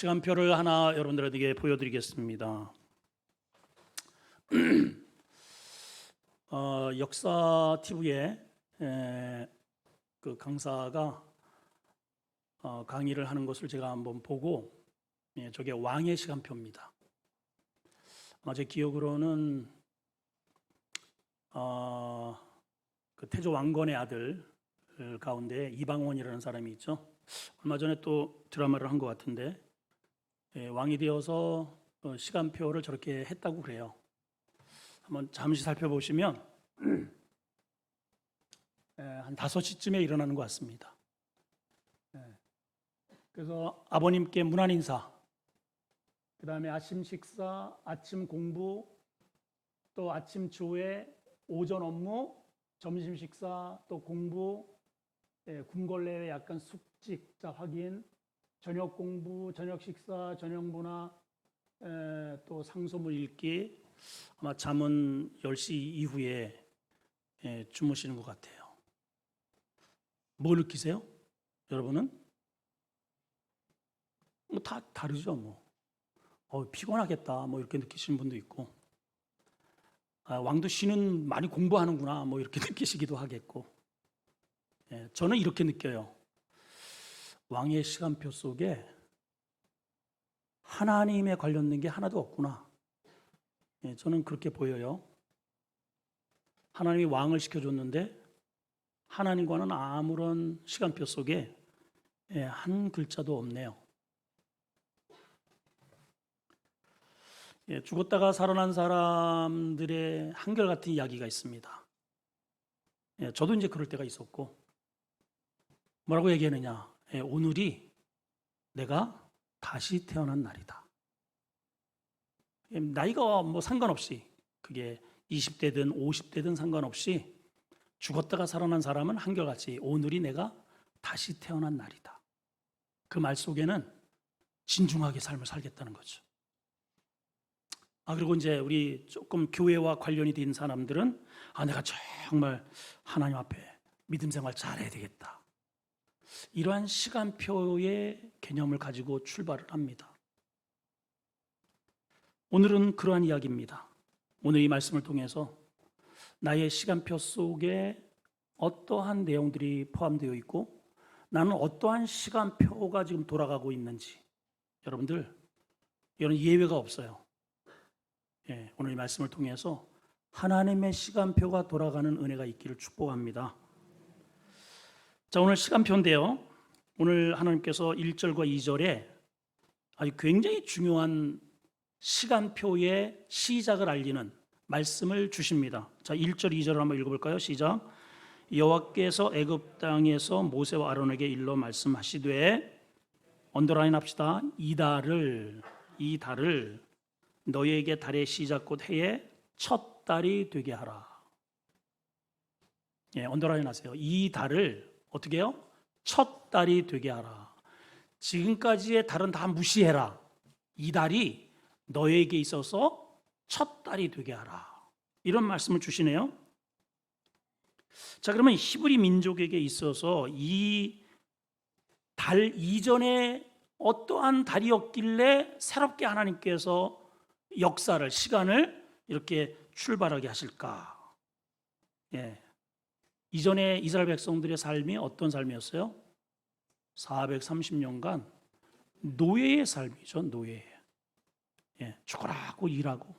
시간표를 하나 여러분들에게 보여드리겠습니다. 역사 TV에 그 강사가 강의를 하는 것을 제가 한번 보고, 저게 왕의 시간표입니다. 아마 제 기억으로는 그 태조 왕건의 아들 가운데 이방원이라는 사람이 있죠. 얼마 전에 또 드라마를 한 것 같은데, 왕이 되어서 시간표를 저렇게 했다고 그래요. 한번 잠시 살펴보시면 한 5시쯤에 일어나는 것 같습니다. 그래서 아버님께 문안 인사, 그 다음에 아침 식사, 아침 공부, 또 아침 조회, 오전 업무, 점심 식사, 또 공부, 궁궐내에 약간 숙직자 확인, 저녁 공부, 저녁 식사, 저녁 문화, 또 상소문 읽기. 아마 잠은 10시 이후에 주무시는 것 같아요. 뭐 느끼세요? 여러분은? 뭐 다 다르죠. 피곤하겠다 뭐 이렇게 느끼시는 분도 있고, 왕도 쉬는 많이 공부하는구나 뭐 이렇게 느끼시기도 하겠고, 저는 이렇게 느껴요. 왕의 시간표 속에 하나님에 관련된 게 하나도 없구나. 저는 그렇게 보여요. 하나님이 왕을 시켜줬는데 하나님과는 아무런 시간표 속에 한 글자도 없네요. 죽었다가 살아난 사람들의 한결같은 이야기가 있습니다. 저도 이제 그럴 때가 있었고, 뭐라고 얘기하느냐? 오늘이 내가 다시 태어난 날이다. 나이가 뭐 상관없이, 그게 20대든 50대든 상관없이 죽었다가 살아난 사람은 한결같이 오늘이 내가 다시 태어난 날이다. 그 말 속에는 진중하게 삶을 살겠다는 거죠. 그리고 이제 우리 조금 교회와 관련이 된 사람들은 내가 정말 하나님 앞에 믿음 생활 잘해야 되겠다. 이러한 시간표의 개념을 가지고 출발을 합니다. 오늘은 그러한 이야기입니다. 오늘 이 말씀을 통해서 나의 시간표 속에 어떠한 내용들이 포함되어 있고, 나는 어떠한 시간표가 지금 돌아가고 있는지, 여러분들 이런 예외가 없어요. 오늘 이 말씀을 통해서 하나님의 시간표가 돌아가는 은혜가 있기를 축복합니다. 자, 오늘 시간표인데요, 오늘 하나님께서 1절과 2절에 아주 굉장히 중요한 시간표의 시작을 알리는 말씀을 주십니다. 자, 1절 2절을 한번 읽어볼까요? 시작. 여호와께서 애굽 땅에서 모세와 아론에게 일러 말씀하시되, 언더라인 합시다. 이 달을 너희에게 달의 시작 곧 해의 첫 달이 되게 하라. 언더라인 하세요. 이 달을 어떻게 해요? 첫 달이 되게 하라. 지금까지의 달은 다 무시해라. 이 달이 너에게 있어서 첫 달이 되게 하라. 이런 말씀을 주시네요. 자, 그러면 히브리 민족에게 있어서 이 달 이전에 어떠한 달이었길래 새롭게 하나님께서 역사를, 시간을 이렇게 출발하게 하실까? 이전에 이스라엘 백성들의 삶이 어떤 삶이었어요? 430년간 노예의 삶이죠. 노예. 죽으라고 일하고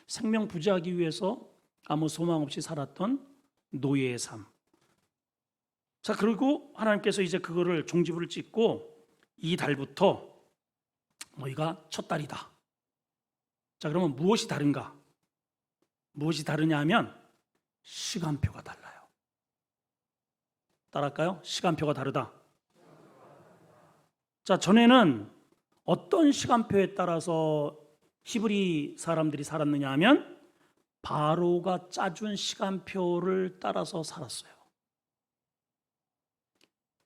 생명 부지하기 위해서 아무 소망 없이 살았던 노예의 삶. 자, 그리고 하나님께서 이제 그거를 종지부를 찍고 이 달부터 너희가 첫 달이다. 자, 그러면 무엇이 다른가? 무엇이 다르냐 하면 시간표가 달라요. 따라할까요? 시간표가 다르다. 자, 전에는 어떤 시간표에 따라서 히브리 사람들이 살았느냐 하면 바로가 짜준 시간표를 따라서 살았어요.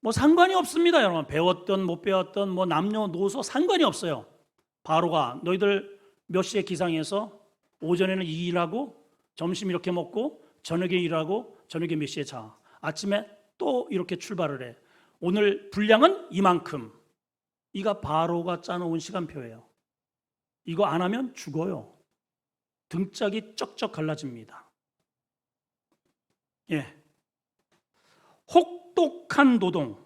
뭐 상관이 없습니다, 여러분. 배웠던 못 배웠던 뭐 남녀노소 상관이 없어요. 바로가 너희들 몇 시에 기상해서 오전에는 이 일하고, 점심 이렇게 먹고, 저녁에 일하고, 저녁에 몇 시에 자, 아침에 또 이렇게 출발을 해. 오늘 분량은 이만큼 이가 바로가 짜놓은 시간표예요. 이거 안 하면 죽어요. 등짝이 쩍쩍 갈라집니다. 예. 혹독한 노동,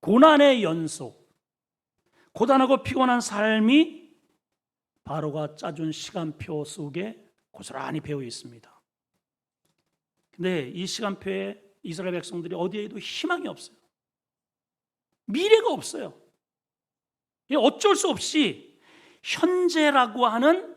고난의 연속, 고단하고 피곤한 삶이 바로가 짜준 시간표 속에 고스란히 배어 있습니다. 근데 이 시간표에 이스라엘 백성들이 어디에도 희망이 없어요. 미래가 없어요. 어쩔 수 없이 현재라고 하는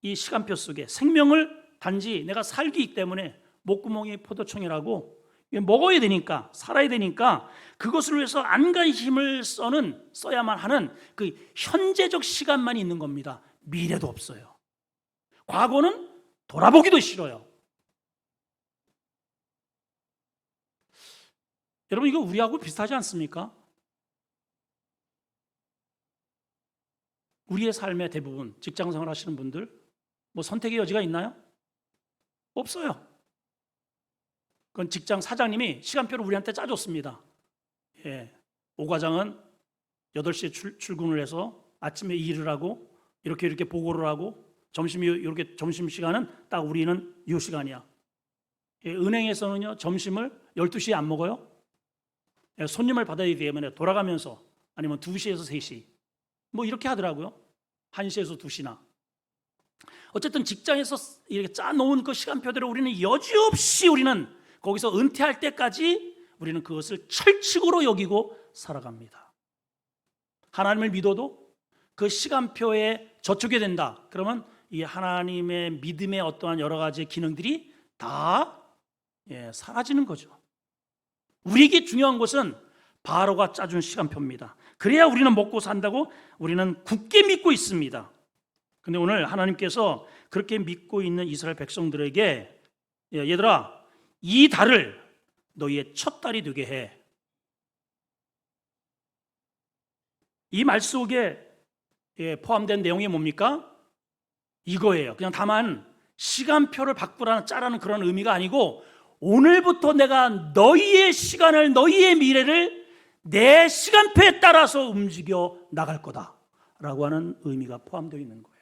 이 시간표 속에 생명을 단지 내가 살기 때문에 목구멍이 포도청이라고 먹어야 되니까, 살아야 되니까 그것을 위해서 안간 힘을 써야만 하는 그 현재적 시간만 있는 겁니다. 미래도 없어요. 과거는 돌아보기도 싫어요. 여러분, 이거 우리하고 비슷하지 않습니까? 우리의 삶의 대부분, 직장생활 하시는 분들 뭐 선택의 여지가 있나요? 없어요. 그건 직장 사장님이 시간표를 우리한테 짜줬습니다. 예, 오 과장은 8시에 출근을 해서 아침에 일을 하고 이렇게 보고를 하고 이렇게 점심시간은 딱 우리는 이 시간이야. 예, 은행에서는요, 점심을 12시에 안 먹어요. 예, 손님을 받아야 되기 때문에 돌아가면서 아니면 2시에서 3시 뭐 이렇게 하더라고요. 1시에서 2시나. 어쨌든 직장에서 이렇게 짜놓은 그 시간표대로 우리는 여지없이 우리는 거기서 은퇴할 때까지 우리는 그것을 철칙으로 여기고 살아갑니다. 하나님을 믿어도 그 시간표에 저촉이 된다. 그러면 이 하나님의 믿음의 어떠한 여러 가지 기능들이 다 사라지는 거죠. 우리에게 중요한 것은 바로가 짜준 시간표입니다. 그래야 우리는 먹고 산다고 우리는 굳게 믿고 있습니다. 근데 오늘 하나님께서 그렇게 믿고 있는 이스라엘 백성들에게 얘들아, 이 달을 너희의 첫 달이 되게 해. 이 말 속에 포함된 내용이 뭡니까? 이거예요. 그냥 다만 시간표를 짜라는 그런 의미가 아니고, 오늘부터 내가 너희의 시간을, 너희의 미래를 내 시간표에 따라서 움직여 나갈 거다라고 하는 의미가 포함되어 있는 거예요.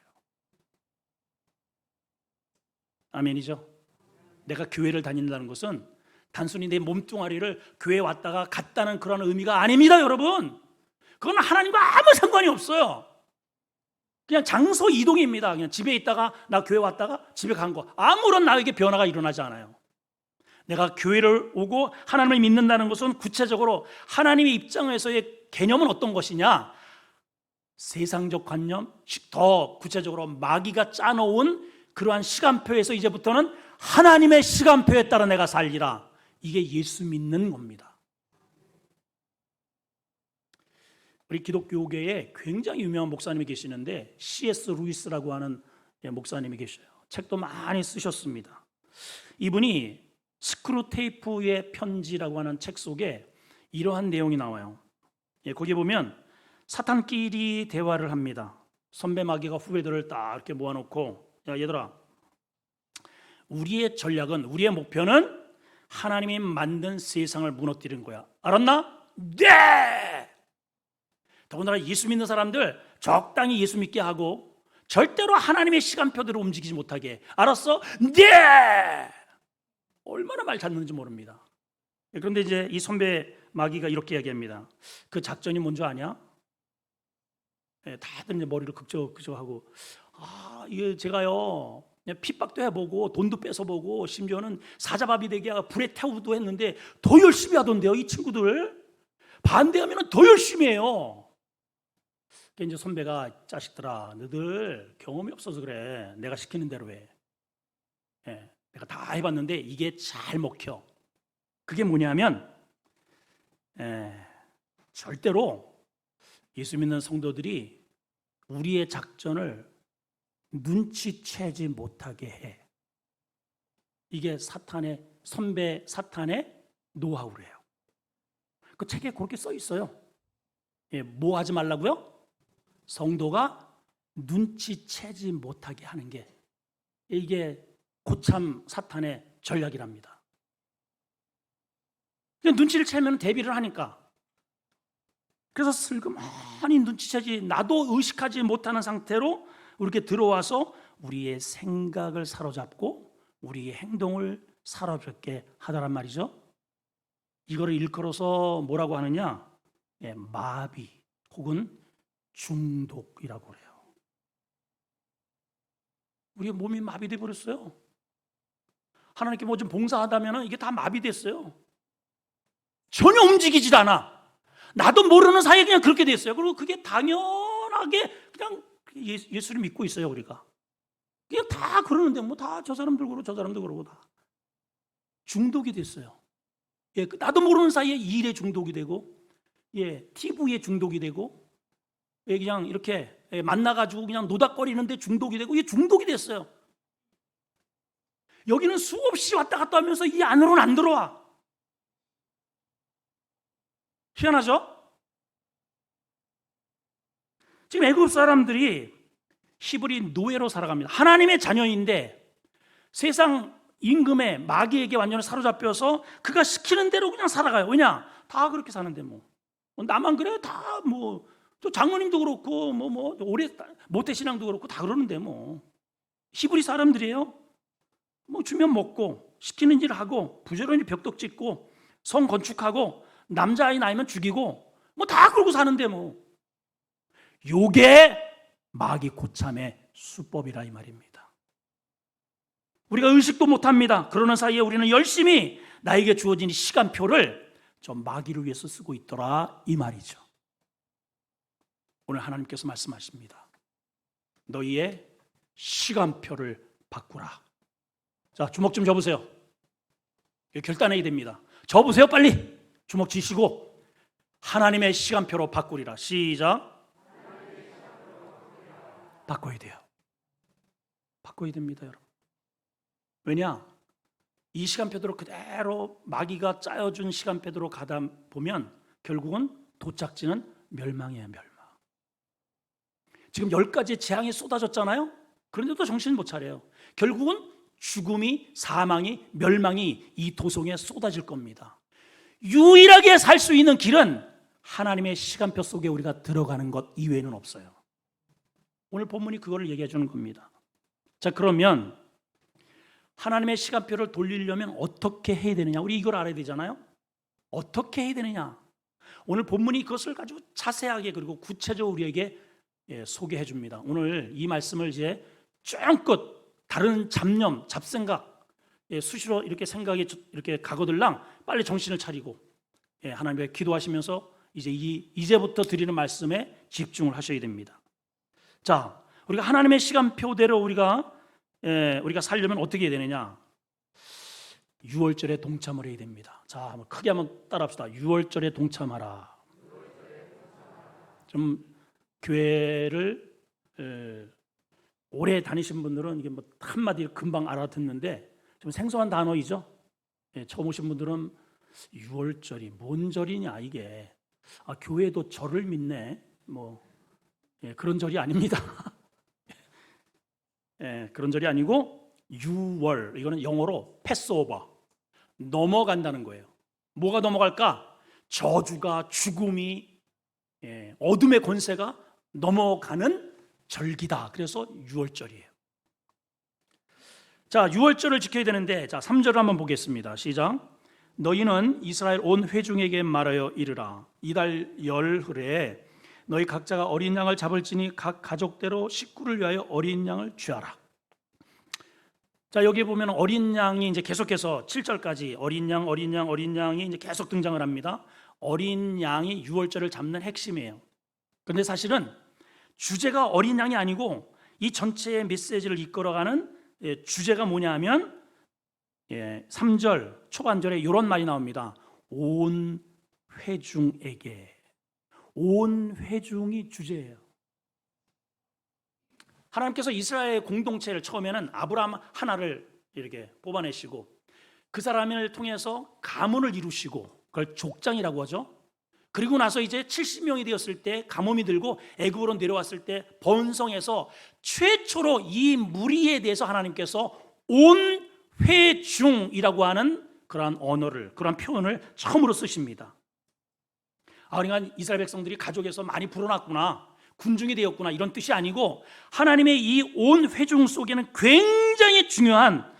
아멘이죠? 내가 교회를 다닌다는 것은 단순히 내 몸뚱아리를 교회에 왔다가 갔다는 그런 의미가 아닙니다, 여러분. 그건 하나님과 아무 상관이 없어요. 그냥 장소 이동입니다. 그냥 집에 있다가 나 교회 왔다가 집에 간 거, 아무런 나에게 변화가 일어나지 않아요. 내가 교회를 오고 하나님을 믿는다는 것은 구체적으로 하나님의 입장에서의 개념은 어떤 것이냐? 세상적 관념, 더 구체적으로 마귀가 짜놓은 그러한 시간표에서 이제부터는 하나님의 시간표에 따라 내가 살리라. 이게 예수 믿는 겁니다. 우리 기독교계에 굉장히 유명한 목사님이 계시는데 C.S. 루이스라고 하는 목사님이 계셔요. 책도 많이 쓰셨습니다. 이분이 스크루테이프의 편지라고 하는 책 속에 이러한 내용이 나와요. 거기 보면 사탄끼리 대화를 합니다. 선배 마귀가 후배들을 딱 이렇게 모아놓고, 야 얘들아, 우리의 전략은, 우리의 목표는 하나님이 만든 세상을 무너뜨리는 거야. 알았나? 네! 더군다나 예수 믿는 사람들 적당히 예수 믿게 하고 절대로 하나님의 시간표대로 움직이지 못하게. 알았어? 네! 얼마나 말 잘 듣는지 모릅니다. 그런데 이제 이 선배 마귀가 이렇게 이야기합니다. 그 작전이 뭔지 아냐? 다들 이제 머리를 극적하고, 이게 제가요, 핍박도 해보고 돈도 뺏어보고 심지어는 사자밥이 되게 불에 태우기도 했는데 더 열심히 하던데요. 이 친구들 반대하면 더 열심히 해요. 이제 선배가, 자식들아, 너희들 경험이 없어서 그래. 내가 시키는 대로 해. 내가 다 해봤는데 이게 잘 먹혀. 그게 뭐냐면 절대로 예수 믿는 성도들이 우리의 작전을 눈치채지 못하게 해. 이게 선배 사탄의 노하우래요. 그 책에 그렇게 써 있어요. 뭐 하지 말라고요? 성도가 눈치채지 못하게 하는 게, 이게 고참 사탄의 전략이랍니다. 눈치를 채면 대비를 하니까. 그래서 슬그머니 눈치채지 나도 의식하지 못하는 상태로 이렇게 들어와서 우리의 생각을 사로잡고 우리의 행동을 사로잡게 하더란 말이죠. 이거를 일컬어서 뭐라고 하느냐? 마비 혹은 중독이라고 그래요. 우리의 몸이 마비돼 버렸어요. 하나님께 뭐 좀 봉사하다면 이게 다 마비됐어요. 전혀 움직이질 않아. 나도 모르는 사이에 그냥 그렇게 됐어요. 그리고 그게 당연하게 그냥 예수를 믿고 있어요. 우리가 그냥 다 그러는데 뭐 다 저 사람들 그러고 저 사람도 그러고 다 중독이 됐어요. 나도 모르는 사이에 일에 중독이 되고, TV에 중독이 되고, 그냥 이렇게 만나가지고 그냥 노닥거리는데 중독이 되고, 이게 중독이 됐어요. 여기는 수없이 왔다 갔다 하면서 이 안으로는 안 들어와. 희한하죠? 지금 애굽 사람들이 히브리 노예로 살아갑니다. 하나님의 자녀인데 세상 임금의 마귀에게 완전히 사로잡혀서 그가 시키는 대로 그냥 살아가요. 왜냐? 다 그렇게 사는데 뭐 나만 그래? 다 뭐 또 장로님도 그렇고 뭐 오래 모태신앙도 그렇고 다 그러는데 뭐 히브리 사람들이에요. 뭐 주면 먹고 시키는 일 하고 부지런히 벽돌 짓고 성 건축하고 남자아이 낳으면 죽이고 뭐 다 그러고 사는데 뭐 요게 마귀 고참의 수법이라 이 말입니다. 우리가 의식도 못합니다. 그러는 사이에 우리는 열심히 나에게 주어진 시간표를 저 마귀를 위해서 쓰고 있더라 이 말이죠. 오늘 하나님께서 말씀하십니다. 너희의 시간표를 바꾸라. 자, 주먹 좀 접으세요. 결단해야 됩니다. 접으세요 빨리. 주먹 쥐시고 하나님의 시간표로 바꾸리라. 시작. 바꿔야 돼요. 바꿔야 됩니다, 여러분. 왜냐? 이 시간표대로 그대로 마귀가 짜여준 시간표대로 가다 보면 결국은 도착지는 멸망이에요, 멸망. 지금 10가지의 재앙이 쏟아졌잖아요. 그런데도 정신을 못 차려요. 결국은 죽음이, 사망이, 멸망이 이 도성에 쏟아질 겁니다. 유일하게 살 수 있는 길은 하나님의 시간표 속에 우리가 들어가는 것 이외에는 없어요. 오늘 본문이 그거를 얘기해 주는 겁니다. 자, 그러면 하나님의 시간표를 돌리려면 어떻게 해야 되느냐? 우리 이걸 알아야 되잖아요. 어떻게 해야 되느냐? 오늘 본문이 그것을 가지고 자세하게 그리고 구체적으로 우리에게 소개해 줍니다. 오늘 이 말씀을 이제 쫑긋 다른 잡념, 잡생각 수시로 이렇게 생각이 이렇게 가거들랑 빨리 정신을 차리고 하나님께 기도하시면서 이제부터 드리는 말씀에 집중을 하셔야 됩니다. 자, 우리가 하나님의 시간표대로 우리가 살려면 어떻게 해야 되느냐? 유월절에 동참을 해야 됩니다. 자, 한번 크게 한번 따라합시다. 유월절에 동참하라. 좀 교회를 오래 다니신 분들은 이게 뭐 한마디 금방 알아듣는데 좀 생소한 단어이죠. 처음 오신 분들은 유월절이 뭔 절이냐 이게. 교회도 절을 믿네. 그런 절이 아닙니다. 그런 절이 아니고 유월, 이거는 영어로 패스오버, 넘어간다는 거예요. 뭐가 넘어갈까? 저주가, 죽음이, 어둠의 권세가 넘어가는 절기다. 그래서 유월절이에요. 자, 유월절을 지켜야 되는데, 자, 3절을 한번 보겠습니다. 시작. 너희는 이스라엘 온 회중에게 말하여 이르라. 이달 열흘에 너희 각자가 어린 양을 잡을지니 각 가족대로 식구를 위하여 어린 양을 취하라. 자, 여기 보면 어린 양이 이제 계속해서 7절까지 어린 양이 이제 계속 등장을 합니다. 어린 양이 유월절을 잡는 핵심이에요. 그런데 사실은 주제가 어린 양이 아니고 이 전체의 메시지를 이끌어가는 주제가 뭐냐면 3절 초반절에 이런 말이 나옵니다. 온 회중에게. 온 회중이 주제예요. 하나님께서 이스라엘 공동체를 처음에는 아브라함 하나를 이렇게 뽑아내시고 그 사람을 통해서 가문을 이루시고 그걸 족장이라고 하죠. 그리고 나서 이제 70명이 되었을 때 가뭄이 들고 애굽으로 내려왔을 때 번성해서 최초로 이 무리에 대해서 하나님께서 온 회중이라고 하는 그러한 언어를, 그러한 표현을 처음으로 쓰십니다. 그러니까 이스라엘 백성들이 가족에서 많이 불어났구나, 군중이 되었구나, 이런 뜻이 아니고 하나님의 이 온 회중 속에는 굉장히 중요한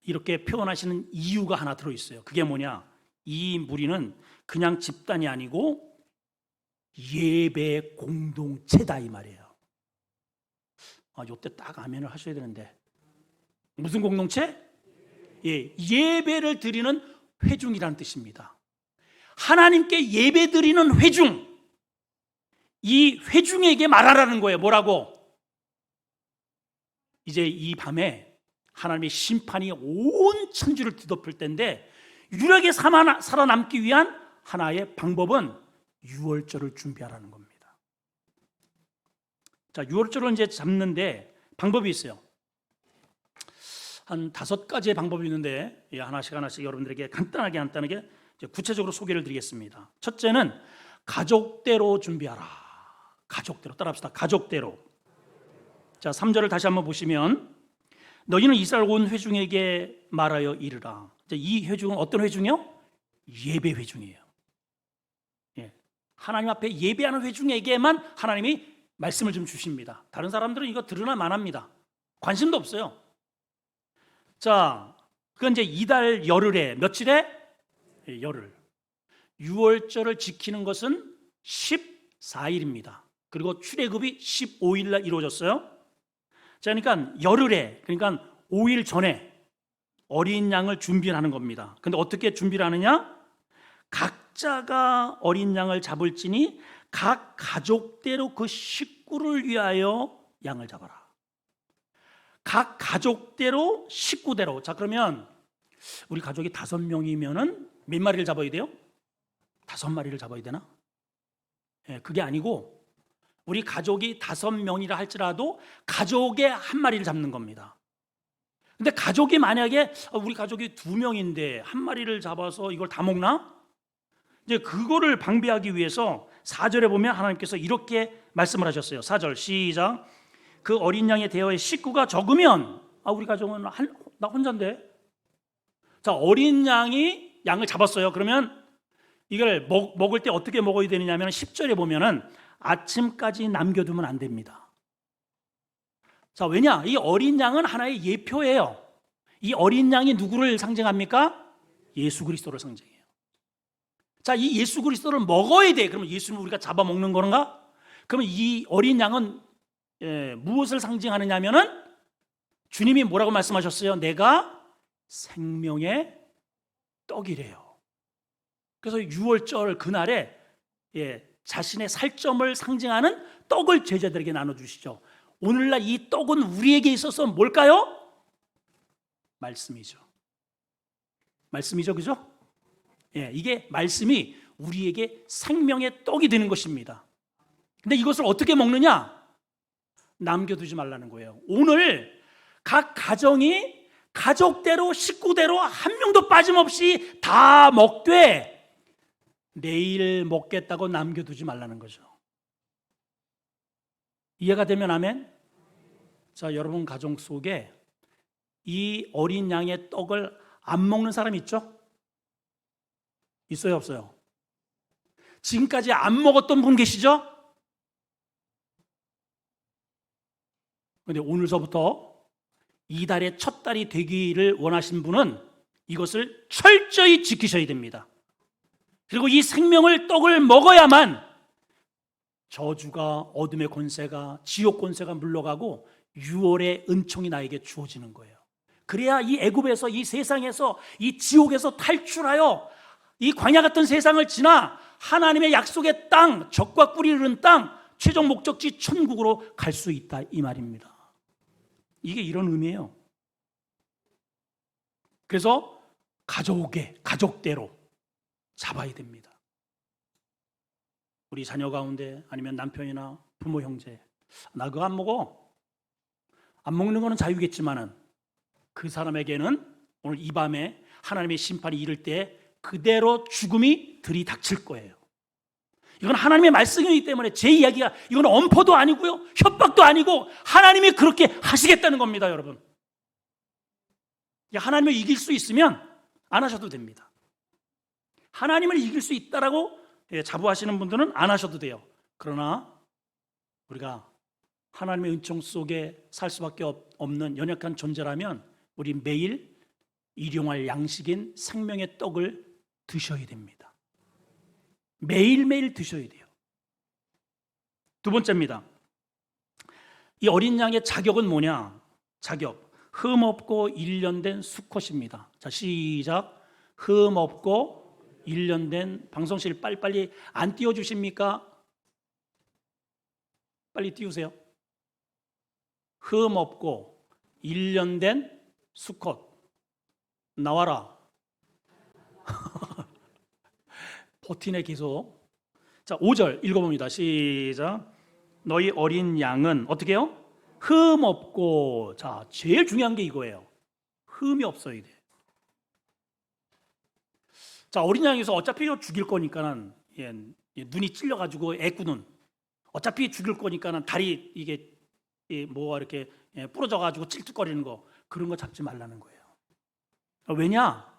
이렇게 표현하시는 이유가 하나 들어있어요. 그게 뭐냐? 이 무리는 그냥 집단이 아니고 예배 공동체다 이 말이에요. 이때 딱 아멘을 하셔야 되는데, 무슨 공동체? 예배를 드리는 회중이라는 뜻입니다. 하나님께 예배 드리는 회중, 이 회중에게 말하라는 거예요. 뭐라고? 이제 이 밤에 하나님의 심판이 온 천지를 뒤덮을 때인데, 유일하게 살아남기 위한 하나의 방법은 유월절을 준비하라는 겁니다. 자, 유월절을 이제 잡는데 방법이 있어요. 한 5가지의 방법이 있는데 하나씩 여러분들에게 간단하게 구체적으로 소개를 드리겠습니다. 첫째는 가족대로 준비하라. 가족대로 따라합시다. 가족대로. 자, 3절을 다시 한번 보시면, 너희는 이스라엘 온 회중에게 말하여 이르라. 이 회중은 어떤 회중이요? 예배 회중이에요. 하나님 앞에 예배하는 회중에게만 하나님이 말씀을 좀 주십니다. 다른 사람들은 이거 들으나 마나합니다. 관심도 없어요. 자, 그건 이제 이달 열흘에 며칠에? 열흘. 유월절을 지키는 것은 14일입니다. 그리고 출애굽이 15일 날 이루어졌어요. 자, 그러니까 열흘에, 그러니까 5일 전에 어린 양을 준비하는 겁니다. 근데 어떻게 준비를 하느냐? 각자가 어린 양을 잡을지니 각 가족대로 그 식구를 위하여 양을 잡아라. 각 가족대로 식구대로. 자, 그러면 우리 가족이 5명이면은 몇 마리를 잡아야 돼요? 5마리를 잡아야 되나? 그게 아니고 우리 가족이 5명이라 할지라도 가족의 1마리를 잡는 겁니다. 근데 가족이 만약에 우리 가족이 2명인데 1마리를 잡아서 이걸 다 먹나? 이제 그거를 방비하기 위해서 4절에 보면 하나님께서 이렇게 말씀을 하셨어요. 4절 시작. 그 어린 양의 대여의 식구가 적으면, 우리 가족은 나 혼자인데. 자, 어린 양이 양을 잡았어요. 그러면 이걸 먹을 때 어떻게 먹어야 되느냐면 10절에 보면은 아침까지 남겨두면 안 됩니다. 자, 왜냐? 이 어린 양은 하나의 예표예요. 이 어린 양이 누구를 상징합니까? 예수 그리스도를 상징해요. 자, 이 예수 그리스도를 먹어야 돼. 그러면 예수는 우리가 잡아먹는 건가? 그러면 이 어린 양은 무엇을 상징하느냐면은 주님이 뭐라고 말씀하셨어요? 내가 생명의 떡이래요. 그래서 6월절 그날에 자신의 살점을 상징하는 떡을 제자들에게 나눠주시죠. 오늘날 이 떡은 우리에게 있어서 뭘까요? 말씀이죠. 말씀이죠, 그죠? 이게 말씀이 우리에게 생명의 떡이 되는 것입니다. 근데 이것을 어떻게 먹느냐? 남겨두지 말라는 거예요. 오늘 각 가정이 가족대로 식구대로 한 명도 빠짐없이 다 먹되 내일 먹겠다고 남겨두지 말라는 거죠. 이해가 되면 아멘? 자, 여러분 가정 속에 이 어린 양의 떡을 안 먹는 사람 있죠? 있어요, 없어요? 지금까지 안 먹었던 분 계시죠? 그런데 오늘서부터 이달의 첫 달이 되기를 원하신 분은 이것을 철저히 지키셔야 됩니다. 그리고 이 생명을 떡을 먹어야만 저주가, 어둠의 권세가, 지옥 권세가 물러가고 6월의 은총이 나에게 주어지는 거예요. 그래야 이 애굽에서, 이 세상에서, 이 지옥에서 탈출하여 이 광야 같은 세상을 지나 하나님의 약속의 땅, 적과 꿀이 흐르는 땅, 최종 목적지 천국으로 갈 수 있다 이 말입니다. 이게 이런 의미예요. 그래서 가족대로 잡아야 됩니다. 우리 자녀 가운데 아니면 남편이나 부모, 형제, 나 그거 안 먹어. 안 먹는 거는 자유겠지만은 그 사람에게는 오늘 이 밤에 하나님의 심판이 이를 때 그대로 죽음이 들이닥칠 거예요. 이건 하나님의 말씀이기 때문에 제 이야기가, 이건 엄포도 아니고요, 협박도 아니고 하나님이 그렇게 하시겠다는 겁니다, 여러분. 하나님을 이길 수 있으면 안 하셔도 됩니다. 하나님을 이길 수 있다라고 자부하시는 분들은 안 하셔도 돼요. 그러나 우리가 하나님의 은총 속에 살 수밖에 없는 연약한 존재라면 우리 매일 일용할 양식인 생명의 떡을 드셔야 됩니다. 매일매일 드셔야 돼요. 두 번째입니다. 이 어린 양의 자격은 뭐냐? 자격, 흠없고 일련된 수컷입니다. 자, 시작. 흠없고 일련된, 방송실 빨리빨리 안 띄워주십니까? 빨리 띄우세요. 흠없고 일련된 수컷 나와라. 버티네 계속. 자, 5절 읽어봅니다. 시작. 너희 어린 양은 어떻게 해요? 흠없고. 자, 제일 중요한 게 이거예요. 흠이 없어야 돼. 자, 어린 양에서 어차피 죽일 거니까는 눈이 찔려가지고 애꾸는, 어차피 죽일 거니까는 다리 이게 뭐가 이렇게 부러져가지고 찔뚝거리는 거, 그런 거 잡지 말라는 거예요. 왜냐?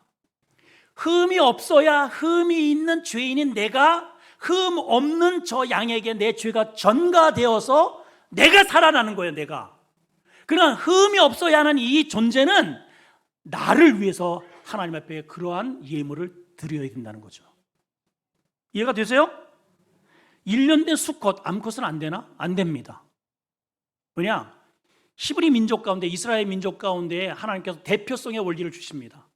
흠이 없어야 흠이 있는 죄인인 내가 흠 없는 저 양에게 내 죄가 전가되어서 내가 살아나는 거예요. 내가. 그러나 흠이 없어야 하는 이 존재는 나를 위해서 하나님 앞에 그러한 예물을 드려야 된다는 거죠. 이해가 되세요? 일련된 수컷, 암컷은 안 되나? 안 됩니다. 왜냐? 히브리 민족 가운데, 이스라엘 민족 가운데 하나님께서 대표성의 원리를 주십니다.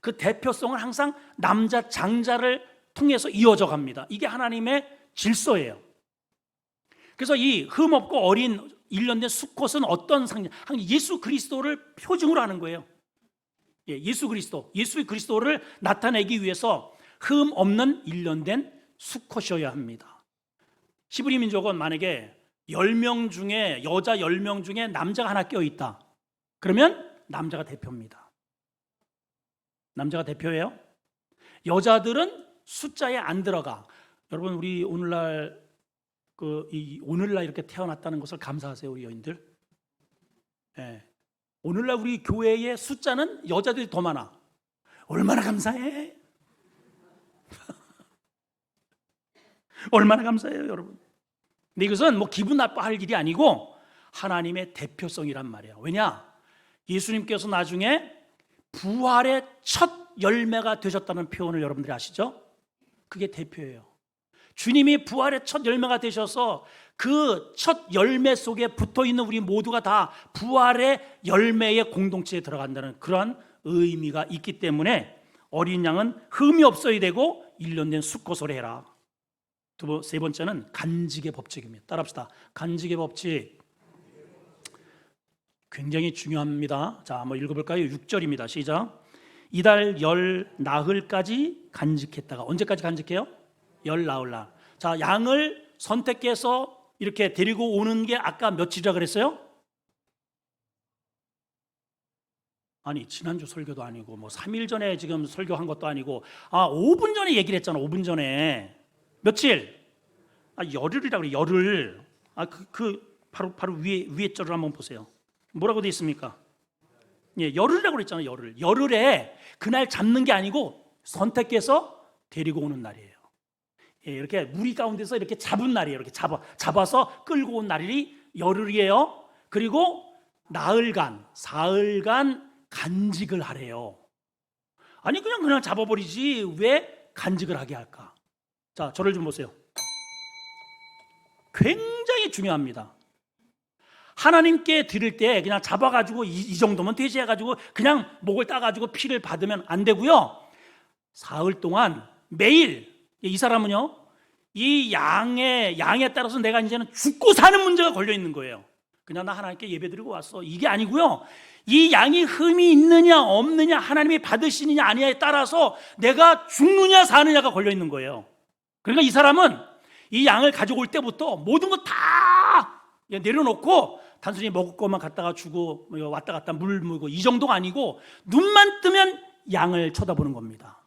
그 대표성은 항상 남자 장자를 통해서 이어져 갑니다. 이게 하나님의 질서예요. 그래서 이 흠없고 어린 일련된 수컷은 어떤 상징? 예수 그리스도를 표징으로 하는 거예요. 예수 그리스도, 예수의 그리스도를 나타내기 위해서 흠 없는 일련된 수컷이어야 합니다. 히브리 민족은 만약에 10명 중에, 여자 10명 중에 남자가 하나 껴있다, 그러면 남자가 대표입니다. 남자가 대표예요. 여자들은 숫자에 안 들어가. 여러분, 우리 오늘날 오늘날 이렇게 태어났다는 것을 감사하세요, 우리 여인들. 오늘날 우리 교회의 숫자는 여자들이 더 많아. 얼마나 감사해. 얼마나 감사해요, 여러분. 근데 이것은 뭐 기분 나빠할 일이 아니고 하나님의 대표성이란 말이에요. 왜냐? 예수님께서 나중에 부활의 첫 열매가 되셨다는 표현을 여러분들이 아시죠? 그게 대표예요. 주님이 부활의 첫 열매가 되셔서 그 첫 열매 속에 붙어있는 우리 모두가 다 부활의 열매의 공동체에 들어간다는 그러한 의미가 있기 때문에 어린 양은 흠이 없어야 되고 일련된 수컷을 해라. 세 번째는 간직의 법칙입니다. 따라합시다. 간직의 법칙. 굉장히 중요합니다. 자, 한번 읽어볼까요? 6절입니다. 시작. 이달 열 나흘까지 간직했다가, 언제까지 간직해요? 열 나흘날. 자, 양을 선택해서 이렇게 데리고 오는 게 아까 며칠이라 그랬어요? 아니, 지난주 설교도 아니고 뭐 3일 전에 지금 설교한 것도 아니고 5분 전에 얘기를 했잖아. 5분 전에. 며칠? 열흘이라고 그래. 열흘. 바로 위에 절을 한번 보세요. 뭐라고 돼 있습니까? 열흘이라고 그랬잖아요. 열흘. 열흘에 그날 잡는 게 아니고 선택해서 데리고 오는 날이에요. 이렇게 무리 가운데서 이렇게 잡은 날이에요. 이렇게 잡아서 끌고 온 날이 열흘이에요. 그리고 나흘간, 사흘간 간직을 하래요. 아니, 그냥 잡아버리지 왜 간직을 하게 할까? 자, 저를 좀 보세요. 굉장히 중요합니다. 하나님께 드릴 때 그냥 잡아가지고 이 정도면 되지 해가지고 그냥 목을 따가지고 피를 받으면 안 되고요. 사흘 동안 매일, 이 사람은요, 이 양에 따라서 내가 이제는 죽고 사는 문제가 걸려 있는 거예요. 그냥 나 하나님께 예배 드리고 왔어, 이게 아니고요. 이 양이 흠이 있느냐 없느냐, 하나님이 받으시느냐 아니냐에 따라서 내가 죽느냐 사느냐가 걸려 있는 거예요. 그러니까 이 사람은 이 양을 가져올 때부터 모든 거 다 내려놓고 단순히 먹을 것만 갖다가 주고 왔다 갔다 물 물고 이 정도가 아니고 눈만 뜨면 양을 쳐다보는 겁니다.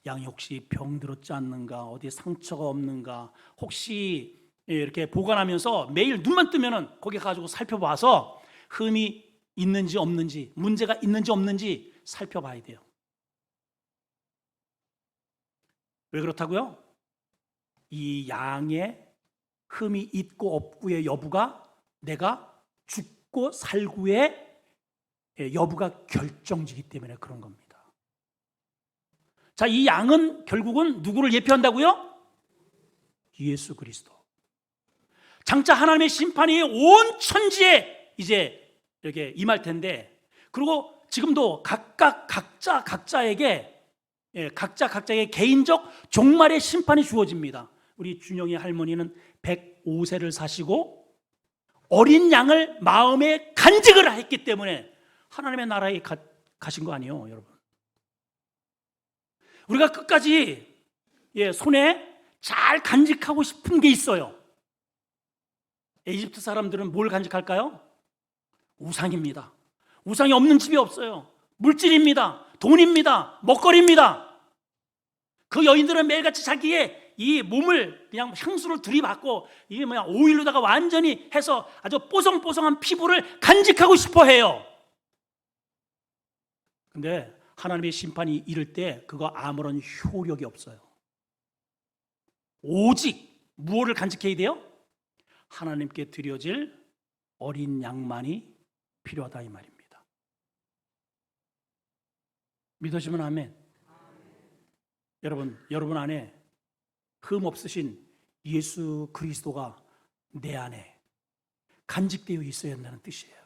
양이 혹시 병들었지 않는가, 어디에 상처가 없는가, 혹시 이렇게 보관하면서 매일 눈만 뜨면은 거기 가지고 살펴봐서 흠이 있는지 없는지, 문제가 있는지 없는지 살펴봐야 돼요. 왜 그렇다고요? 이 양의 흠이 있고 없고의 여부가 내가 죽고 살고의 여부가 결정지기 때문에 그런 겁니다. 자, 이 양은 결국은 누구를 예표한다고요? 예수 그리스도. 장차 하나님의 심판이 온 천지에 이제 이렇게 임할 텐데, 그리고 지금도 각자에게 각자의 개인적 종말의 심판이 주어집니다. 우리 준영이 할머니는 105세를 사시고 어린 양을 마음에 간직을 했기 때문에 하나님의 나라에 가신 거 아니에요, 여러분. 우리가 끝까지 손에 잘 간직하고 싶은 게 있어요. 이집트 사람들은 뭘 간직할까요? 우상입니다. 우상이 없는 집이 없어요. 물질입니다. 돈입니다. 먹거리입니다. 그 여인들은 매일같이 자기의 이 몸을 그냥 향수를 들이받고 이게 오일로다가 완전히 해서 아주 뽀송뽀송한 피부를 간직하고 싶어 해요. 근데 하나님의 심판이 이를 때 그거 아무런 효력이 없어요. 오직 무엇을 간직해야 돼요? 하나님께 드려질 어린 양만이 필요하다 이 말입니다. 믿으시면 아멘. 여러분 안에 흠 없으신 예수 그리스도가 내 안에 간직되어 있어야 한다는 뜻이에요.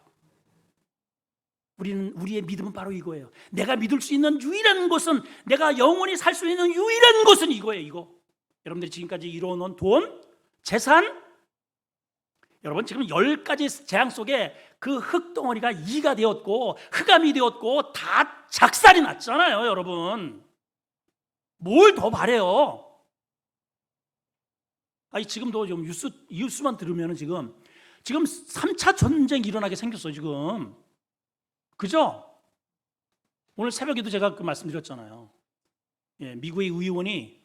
우리의 믿음은 바로 이거예요. 내가 믿을 수 있는 유일한 것은, 내가 영원히 살 수 있는 유일한 것은 이거예요. 이거. 여러분들이 지금까지 이뤄놓은 돈, 재산, 여러분 지금 10가지 재앙 속에 그 흙덩어리가 이가 되었고 흑암이 되었고 다 작살이 났잖아요, 여러분. 뭘 더 바래요? 아니 지금도 좀 뉴스만 들으면 지금 3차 전쟁이 일어나게 생겼어요, 지금. 그죠? 오늘 새벽에도 제가 그 말씀드렸잖아요. 미국의 의원이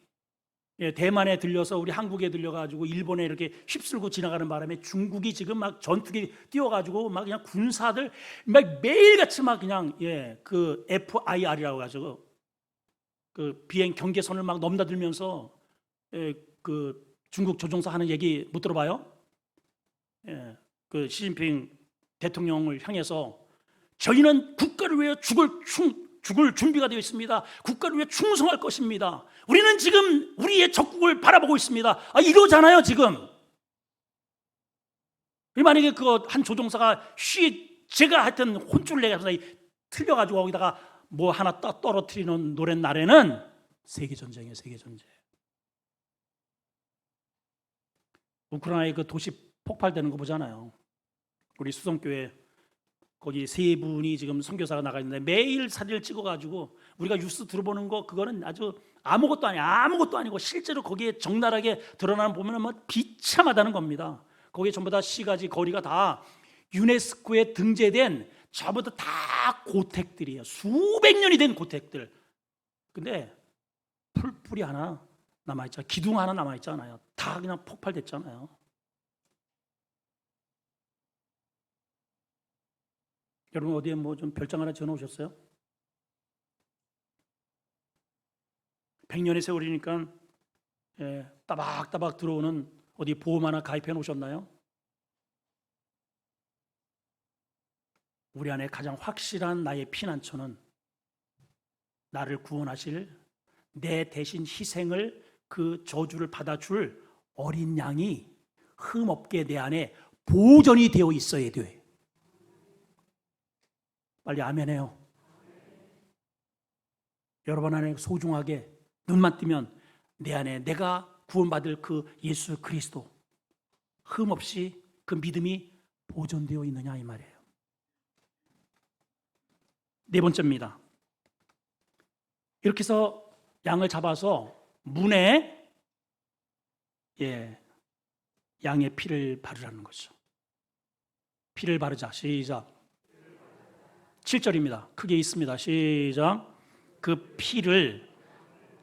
대만에 들려서 우리 한국에 들려가지고 일본에 이렇게 휩쓸고 지나가는 바람에 중국이 지금 막 전투기 띄워가지고 막 그냥 군사들 막 매일같이 막 그냥 그 FIR이라고 가지고 그 비행 경계선을 막 넘나들면서 그 중국 조종사 하는 얘기 못 들어봐요? 그 시진핑 대통령을 향해서 저희는 국가를 위해 죽을 준비가 되어 있습니다. 국가를 위해 충성할 것입니다. 우리는 지금 우리의 적국을 바라보고 있습니다. 이러잖아요, 지금. 만약에 그 한 조종사가 제가 하여튼 혼쭐을 내서 틀려가지고 거기다가 뭐 하나 떨어뜨리는 노래 날에는 세계전쟁이에요, 세계전쟁. 우크라이나의 그 도시 폭발되는 거 보잖아요. 우리 수성교회 거기 세 분이 지금 선교사가 나가 있는데 매일 사진을 찍어가지고 우리가 뉴스 들어보는 거 그거는 아주 아무것도 아니고 실제로 거기에 적나라하게 드러나는 보면은 뭐 비참하다는 겁니다. 거기에 전부 다 시가지 거리가 다 유네스코에 등재된 전부 다 고택들이에요. 수백 년이 된 고택들. 근데 풀뿌리 하나 남아있잖아요. 기둥 하나 남아있잖아요. 다 그냥 폭발됐잖아요. 여러분 어디에 뭐 좀 별장 하나 지어놓으셨어요? 100년의 세월이니까 따박따박 들어오는 어디 보험 하나 가입해 놓으셨나요? 우리 안에 가장 확실한 나의 피난처는 나를 구원하실 내 대신 희생을 그 저주를 받아줄 어린 양이 흠없게 내 안에 보존이 되어 있어야 돼. 빨리 아멘해요. 여러분 안에 소중하게 눈만 뜨면 내 안에 내가 구원받을 그 예수 그리스도 흠없이 그 믿음이 보존되어 있느냐 이 말이에요. 네 번째입니다. 이렇게 해서 양을 잡아서 문에 양의 피를 바르라는 거죠. 피를 바르자. 시작. 7절입니다. 크게 있습니다. 시작. 그 피를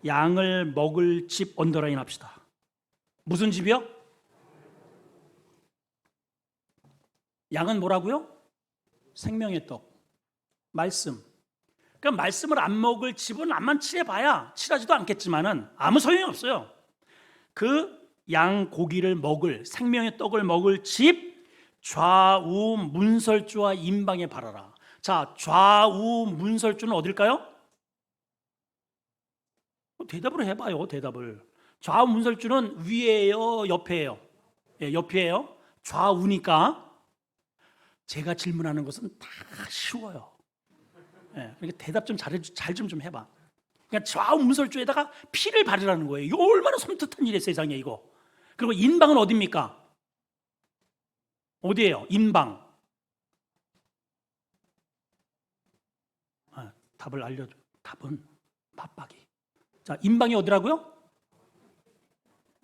양을 먹을 집 언더라인 합시다. 무슨 집이요? 양은 뭐라고요? 생명의 떡. 말씀. 그러니까 말씀을 안 먹을 집은 암만 칠해봐야 칠하지도 않겠지만은 아무 소용이 없어요. 그 양 고기를 먹을 생명의 떡을 먹을 집 좌우 문설주와 임방에 바라라. 자, 좌우 문설주는 어딜까요? 대답을 해봐요. 대답을. 좌우 문설주는 위에요, 옆에요? 예, 옆이에요. 좌우니까 제가 질문하는 것은 다 쉬워요. 예, 그러니까 대답 좀 잘 좀 해봐. 그러니까 좌우 문설주에다가 피를 바르라는 거예요. 이거 얼마나 섬뜩한 일이에요, 세상에 이거. 그리고 인방은 어디입니까? 어디예요? 인방. 답을 알려줘. 답은 맞박이. 자, 인방이 어디라고요?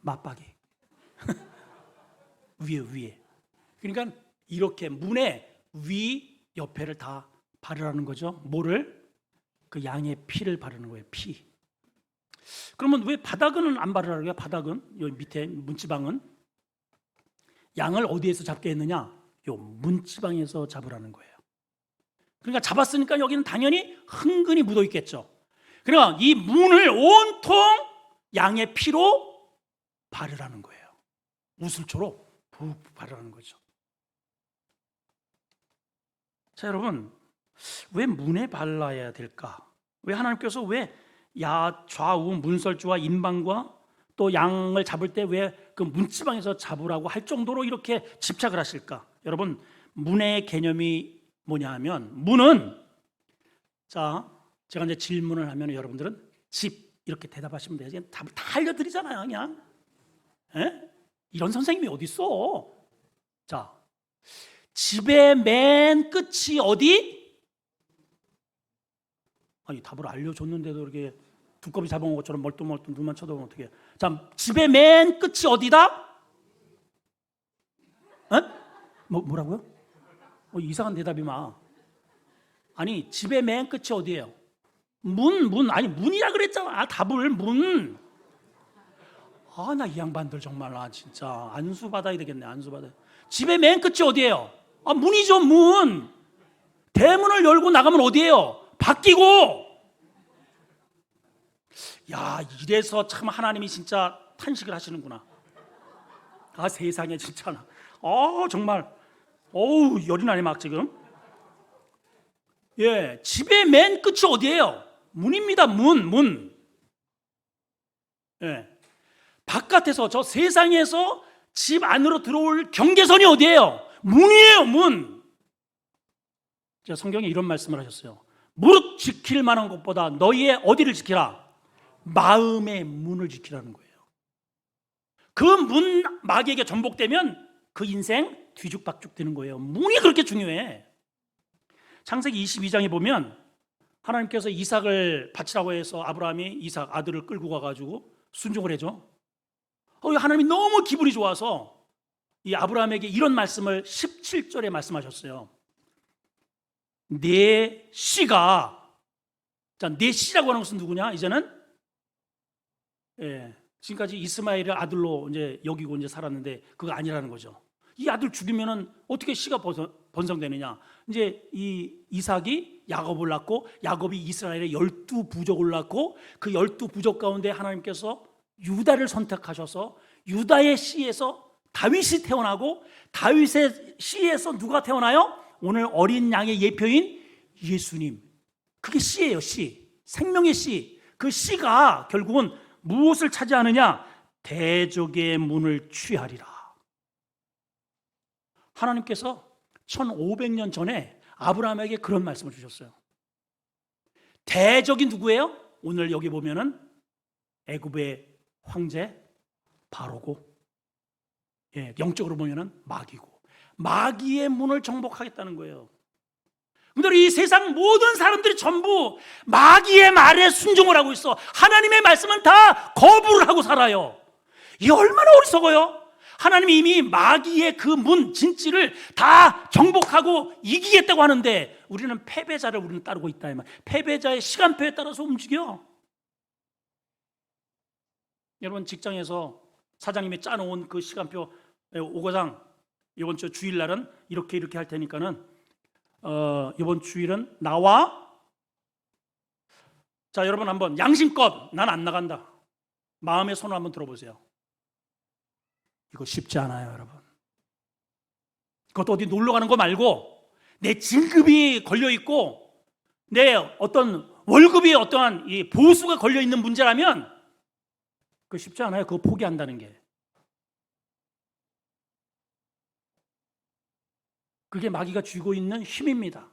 맞박이. 위에. 그러니까 이렇게 문의 위 옆에를 다 바르라는 거죠. 뭐를? 그 양의 피를 바르는 거예요. 피. 그러면 왜 바닥은 안 바르라고요? 바닥은 여기 밑에 문지방은 양을 어디에서 잡게 했느냐? 요 문지방에서 잡으라는 거예요. 그러니까 잡았으니까 여기는 당연히 흥건히 묻어 있겠죠. 그러니까 이 문을 온통 양의 피로 바르라는 거예요. 우슬초로 푹 바르라는 거죠. 자, 여러분, 왜 문에 발라야 될까? 왜 하나님께서 왜 좌우 문설주와 인방과 또 양을 잡을 때 왜 그 문지방에서 잡으라고 할 정도로 이렇게 집착을 하실까? 여러분, 문의 개념이 뭐냐 하면 문은, 자, 제가 이제 질문을 하면 여러분들은 집 이렇게 대답하시면 돼요. 그냥 답을 다 알려드리잖아요. 그냥 이런 선생님이 어디 있어? 자, 집의 맨 끝이 어디? 아니, 답을 알려줬는데도 이렇게 두꺼비 잡아먹은 것처럼 멀뚱멀뚱 눈만 쳐다보면 어떻게? 자, 집의 맨 끝이 어디다? 뭐라고요? 이상한 대답이 막. 아니, 집의 맨 끝이 어디예요? 아니, 문이라 그랬잖아. 답을 문. 나 이 양반들 정말 진짜 안수 받아야 되겠네. 안수 받아야. 집의 맨 끝이 어디예요? 문이죠, 문. 대문을 열고 나가면 어디예요? 바뀌고. 야, 이래서 참 하나님이 진짜 탄식을 하시는구나. 세상에 진짜. 정말. 열이 나네 막 지금. 예, 집의 맨 끝이 어디예요? 문입니다. 문. 예. 바깥에서 저 세상에서 집 안으로 들어올 경계선이 어디예요? 문이에요, 문. 성경에 이런 말씀을 하셨어요. 무릇 지킬 만한 것보다 너희의 어디를 지키라? 마음의 문을 지키라는 거예요. 그 문 마귀에게 전복되면 그 인생 뒤죽박죽 되는 거예요. 문이 그렇게 중요해. 창세기 22장에 보면 하나님께서 이삭을 바치라고 해서 아브라함이 이삭 아들을 끌고 가가지고 순종을 해줘. 하나님이 너무 기분이 좋아서 이 아브라함에게 이런 말씀을 17절에 말씀하셨어요. 내 씨가, 자, 내 씨라고 하는 것은 누구냐? 이제는 지금까지 이스마엘을 아들로 이제 여기고 이제 살았는데 그거 아니라는 거죠. 이 아들 죽이면은 어떻게 씨가 번성되느냐? 이제 이 이삭이 야곱을 낳고 야곱이 이스라엘의 12부족을 낳고 그 12부족 가운데 하나님께서 유다를 선택하셔서 유다의 씨에서 다윗이 태어나고 다윗의 씨에서 누가 태어나요? 오늘 어린 양의 예표인 예수님. 그게 씨예요, 씨. 생명의 씨. 그 씨가 결국은 무엇을 차지하느냐? 대적의 문을 취하리라. 하나님께서 1500년 전에 아브라함에게 그런 말씀을 주셨어요. 대적이 누구예요? 오늘 여기 보면은 애굽의 황제 바로고, 영적으로 보면은 마귀고, 마귀의 문을 정복하겠다는 거예요. 근데 이 세상 모든 사람들이 전부 마귀의 말에 순종을 하고 있어. 하나님의 말씀은 다 거부를 하고 살아요. 이 얼마나 어리석어요? 하나님이 이미 마귀의 그 문, 진지를 다 정복하고 이기겠다고 하는데 우리는 패배자를 따르고 있다. 패배자의 시간표에 따라서 움직여. 여러분, 직장에서 사장님이 짜놓은 그 시간표, 오거장 이번 주 주일날은 이렇게 할 테니까는 이번 주일은 나와. 자, 여러분 한번 양심껏 난 안 나간다. 마음의 손을 한번 들어보세요. 이거 쉽지 않아요, 여러분. 그것도 어디 놀러 가는 거 말고 내 진급이 걸려 있고 내 어떤 월급이 어떠한 이 보수가 걸려 있는 문제라면 그거 쉽지 않아요. 그거 포기한다는 게. 그게 마귀가 쥐고 있는 힘입니다.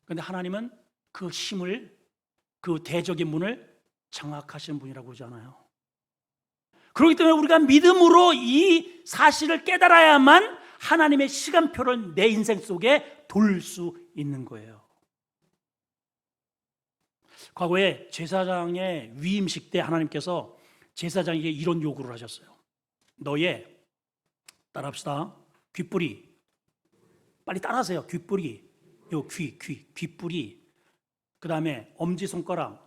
그런데 하나님은 그 힘을, 그 대적의 문을 장악하시는 분이라고 하잖아요. 그렇기 때문에 우리가 믿음으로 이 사실을 깨달아야만 하나님의 시간표를 내 인생 속에 돌 수 있는 거예요. 과거에 제사장의 위임식 때 하나님께서 제사장에게 이런 요구를 하셨어요. 너의, 따라합시다, 귓불이, 빨리 따라하세요. 귓불이, 요 귓불이, 그 다음에 엄지손가락,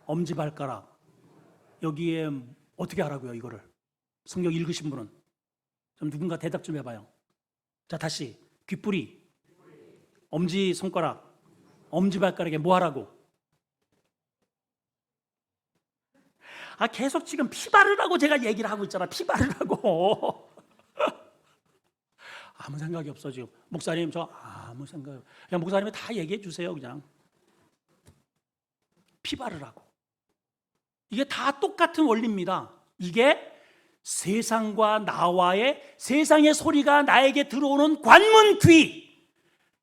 엄지발가락, 여기에 어떻게 하라고요, 이거를? 성경 읽으신 분은 좀 누군가 대답 좀 해봐요. 자, 다시 귓불이, 엄지손가락, 엄지발가락에 뭐 하라고? 계속 지금 피 바르라고 제가 얘기를 하고 있잖아. 피 바르라고. 아무 생각이 없어 지금. 목사님 저 아무 생각. 그냥 목사님이 다 얘기해 주세요. 그냥 피 바르라고. 이게 다 똑같은 원리입니다. 이게 세상과 나와의, 세상의 소리가 나에게 들어오는 관문 귀,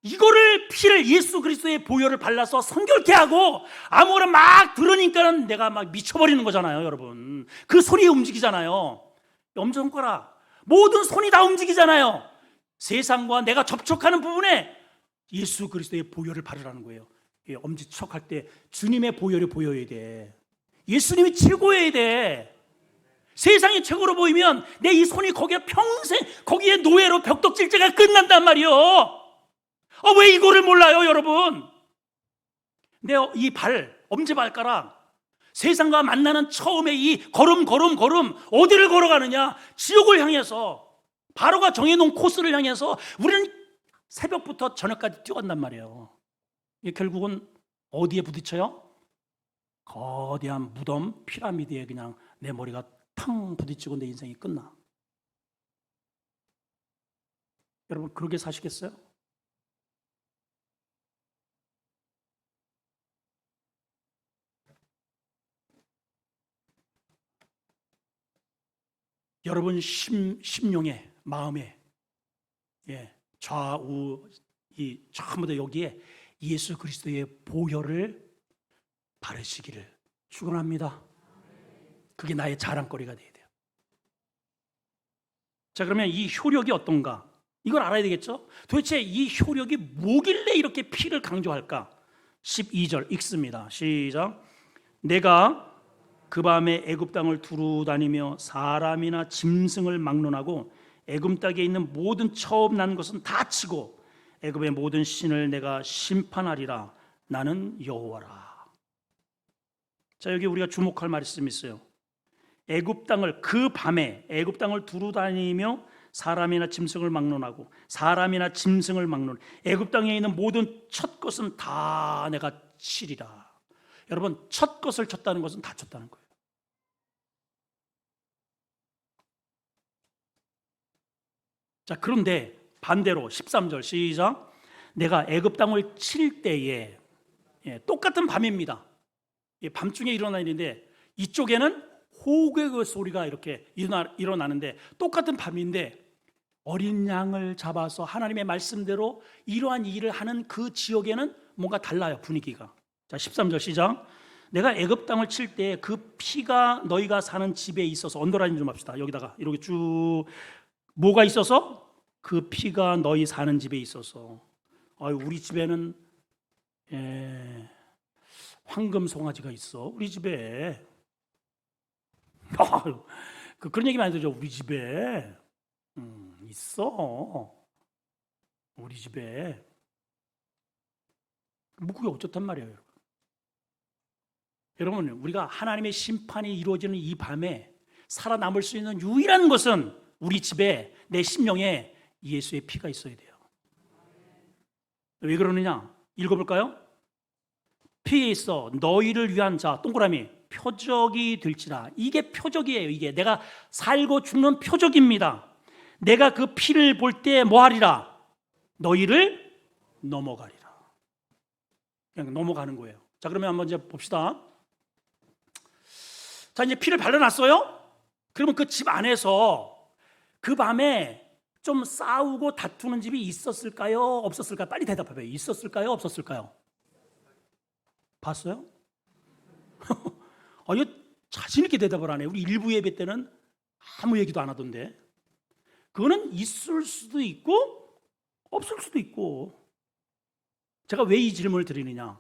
이거를 피를, 예수 그리스도의 보혈을 발라서 성결케 하고 아무거나 막 들으니까 내가 막 미쳐버리는 거잖아요, 여러분. 그 소리에 움직이잖아요. 엄지손가락, 모든 손이 다 움직이잖아요. 세상과 내가 접촉하는 부분에 예수 그리스도의 보혈을 바르라는 거예요. 엄지척할 때 주님의 보혈이 보여야 돼. 예수님이 최고여야 돼. 세상이 최고로 보이면 내 이 손이 거기에 평생 거기에 노예로 벽독질죄가 끝난단 말이요. 왜 이거를 몰라요, 여러분? 내 이 엄지발가락, 세상과 만나는 처음에 이 걸음 어디를 걸어가느냐? 지옥을 향해서, 바로가 정해놓은 코스를 향해서 우리는 새벽부터 저녁까지 뛰어간단 말이에요. 이게 결국은 어디에 부딪혀요? 거대한 무덤 피라미드에 그냥 내 머리가 탕 부딪히고 내 인생이 끝나. 여러분 그렇게 사시겠어요? 여러분 심령에, 마음에, 좌우 이 전부 다 여기에 예수 그리스도의 보혈을 바르시기를 축원합니다. 그게 나의 자랑거리가 돼야 돼요. 자, 그러면 이 효력이 어떤가? 이걸 알아야 되겠죠? 도대체 이 효력이 뭐길래 이렇게 피를 강조할까? 12절 읽습니다. 시작. 내가 그 밤에 애굽 땅을 두루 다니며 사람이나 짐승을 막론하고 애굽 땅에 있는 모든 처음 난 것은 다 치고 애굽의 모든 신을 내가 심판하리라. 나는 여호와라. 자, 여기 우리가 주목할 말씀이 있어요. 애굽 땅을, 그 밤에 애굽 땅을 두루 다니며 사람이나 짐승을 막론하고, 사람이나 짐승을 막론, 애굽 땅에 있는 모든 첫 것은 다 내가 치리라. 여러분, 첫 것을 쳤다는 것은 다 쳤다는 거예요. 자, 그런데 반대로 13절 시작. 내가 애굽 땅을 칠 때에, 똑같은 밤입니다. 밤중에 일어나 있는데 이쪽에는 호객의 소리가 이렇게 일어나는데 똑같은 밤인데 어린 양을 잡아서 하나님의 말씀대로 이러한 일을 하는 그 지역에는 뭔가 달라요, 분위기가. 자, 13절 시작. 내가 애굽 땅을 칠 때 그 피가 너희가 사는 집에 있어서, 언더라인 좀 합시다. 여기다가 이렇게 쭉 뭐가 있어서? 그 피가 너희 사는 집에 있어서. 우리 집에는 황금 송아지가 있어, 우리 집에. 그런 얘기 많이 들죠. 우리 집에 있어, 우리 집에. 뭐 그게 어쩌단 말이에요, 여러분. 여러분, 우리가 하나님의 심판이 이루어지는 이 밤에 살아남을 수 있는 유일한 것은 우리 집에, 내 심령에 예수의 피가 있어야 돼요. 왜 그러느냐? 읽어볼까요? 피에 있어 너희를 위한, 자, 동그라미, 표적이 될지라. 이게 표적이에요. 이게 내가 살고 죽는 표적입니다. 내가 그 피를 볼 때 뭐하리라? 너희를 넘어가리라. 그냥 넘어가는 거예요. 자, 그러면 한번 이제 봅시다. 자, 이제 피를 발라놨어요. 그러면 그 집 안에서 그 밤에 좀 싸우고 다투는 집이 있었을까요? 없었을까요? 빨리 대답해봐요. 있었을까요? 없었을까요? 봤어요? 이거 자신 있게 대답을 하네. 우리 일부 예배 때는 아무 얘기도 안 하던데. 그거는 있을 수도 있고 없을 수도 있고. 제가 왜 이 질문을 드리느냐?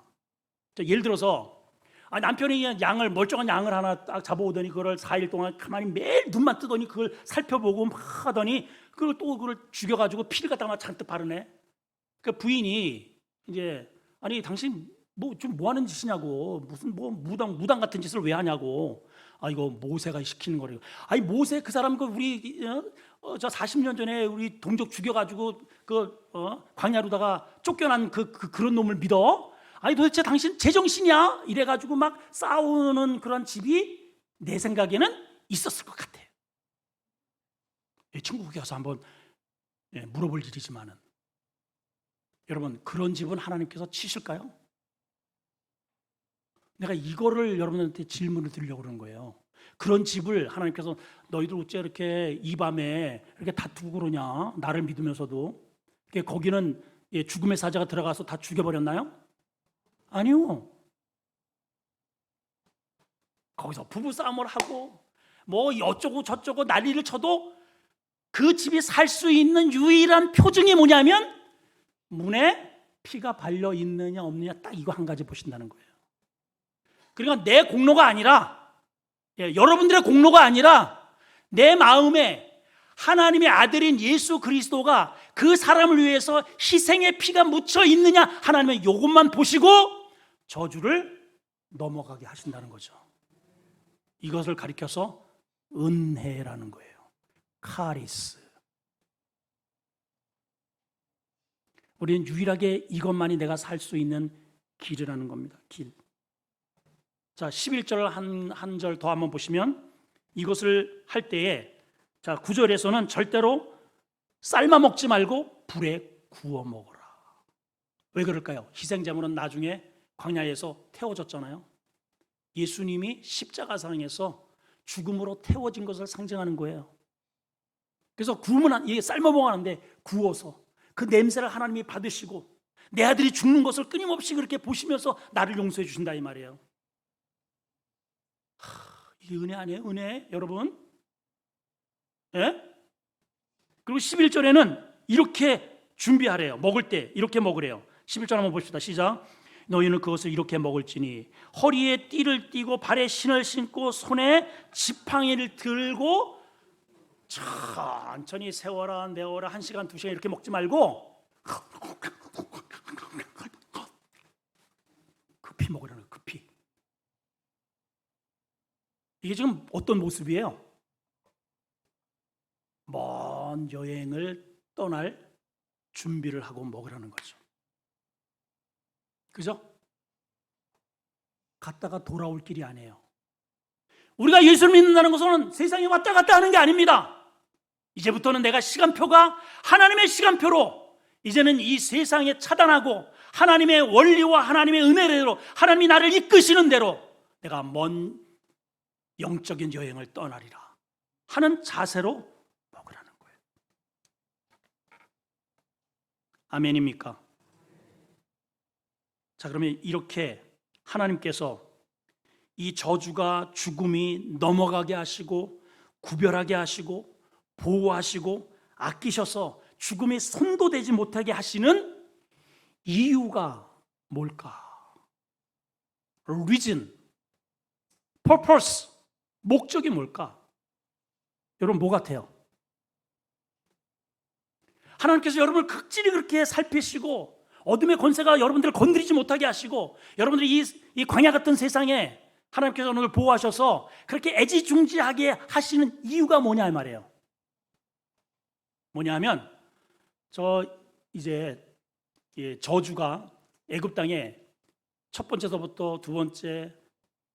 예를 들어서 남편이 양을, 멀쩡한 양을 하나 딱 잡아오더니 그걸 4일 동안 가만히 매일 눈만 뜨더니 그걸 살펴보고 막 하더니 그걸 죽여가지고 피를 갖다가 막 잔뜩 바르네. 그 부인이 이제 아니 당신 뭐 하는 짓이냐고, 무슨 무당 같은 짓을 왜 하냐고. 이거 모세가 시키는 거래요. 아니 모세 그 사람 우리 저 40년 전에 우리 동족 죽여가지고 광야로다가 쫓겨난 그런 놈을 믿어? 아니 도대체 당신 제정신이야? 이래가지고 막 싸우는 그런 집이 내 생각에는 있었을 것 같아요. 천국에 가서 한번 물어볼 일이지만은, 여러분 그런 집은 하나님께서 치실까요? 내가 이거를 여러분한테 질문을 드리려고 그러는 거예요. 그런 집을 하나님께서 너희들 어째 이렇게 이 밤에 이렇게 다투고 그러냐? 나를 믿으면서도. 거기는 죽음의 사자가 들어가서 다 죽여버렸나요? 아니요. 거기서 부부싸움을 하고 뭐 어쩌고 저쩌고 난리를 쳐도 그 집이 살 수 있는 유일한 표징이 뭐냐면 문에 피가 발려 있느냐 없느냐, 딱 이거 한 가지 보신다는 거예요. 그러니까 내 공로가 아니라, 여러분들의 공로가 아니라 내 마음에 하나님의 아들인 예수 그리스도가 그 사람을 위해서 희생의 피가 묻혀 있느냐, 하나님은 이것만 보시고 저주를 넘어가게 하신다는 거죠. 이것을 가리켜서 은혜라는 거예요. 카리스. 우리는 유일하게 이것만이 내가 살 수 있는 길이라는 겁니다. 길. 자, 11절 한 절 더 한번 보시면 이것을 할 때에, 자, 9절에서는 절대로 삶아 먹지 말고 불에 구워 먹어라. 왜 그럴까요? 희생제물은 나중에 광야에서 태워졌잖아요. 예수님이 십자가상에서 죽음으로 태워진 것을 상징하는 거예요. 그래서 구우면, 이게 삶아 먹었는데 구워서 그 냄새를 하나님이 받으시고 내 아들이 죽는 것을 끊임없이 그렇게 보시면서 나를 용서해 주신다 이 말이에요. 이게 은혜 아니에요? 은혜, 여러분? 예? 그리고 11절에는 이렇게 준비하래요. 먹을 때 이렇게 먹으래요. 11절 한번 봅시다. 시작. 너희는 그것을 이렇게 먹을지니 허리에 띠를 띠고 발에 신을 신고 손에 지팡이를 들고 천천히 세워라 내워라 1시간 2시간 이렇게 먹지 말고 급히 먹으라는 거예요. 급히. 이게 지금 어떤 모습이에요? 먼 여행을 떠날 준비를 하고 먹으라는 거죠. 그죠? 갔다가 돌아올 길이 아니에요. 우리가 예수를 믿는다는 것은 세상에 왔다 갔다 하는 게 아닙니다. 이제부터는 내가 시간표가 하나님의 시간표로, 이제는 이 세상에 차단하고 하나님의 원리와 하나님의 은혜대로 하나님이 나를 이끄시는 대로 내가 먼 영적인 여행을 떠나리라 하는 자세로 먹으라는 거예요. 아멘입니까? 자, 그러면 이렇게 하나님께서 이 저주가 죽음이 넘어가게 하시고 구별하게 하시고 보호하시고 아끼셔서 죽음이 손도 대지 못하게 하시는 이유가 뭘까? reason, purpose, 목적이 뭘까? 여러분 뭐 같아요? 하나님께서 여러분을 극진히 그렇게 살피시고 어둠의 권세가 여러분들을 건드리지 못하게 하시고 여러분들이 이 광야 같은 세상에 하나님께서 오늘 보호하셔서 그렇게 애지중지하게 하시는 이유가 뭐냐 이 말이에요. 뭐냐면 이제 저주가 애굽 땅에 첫 번째서부터 두 번째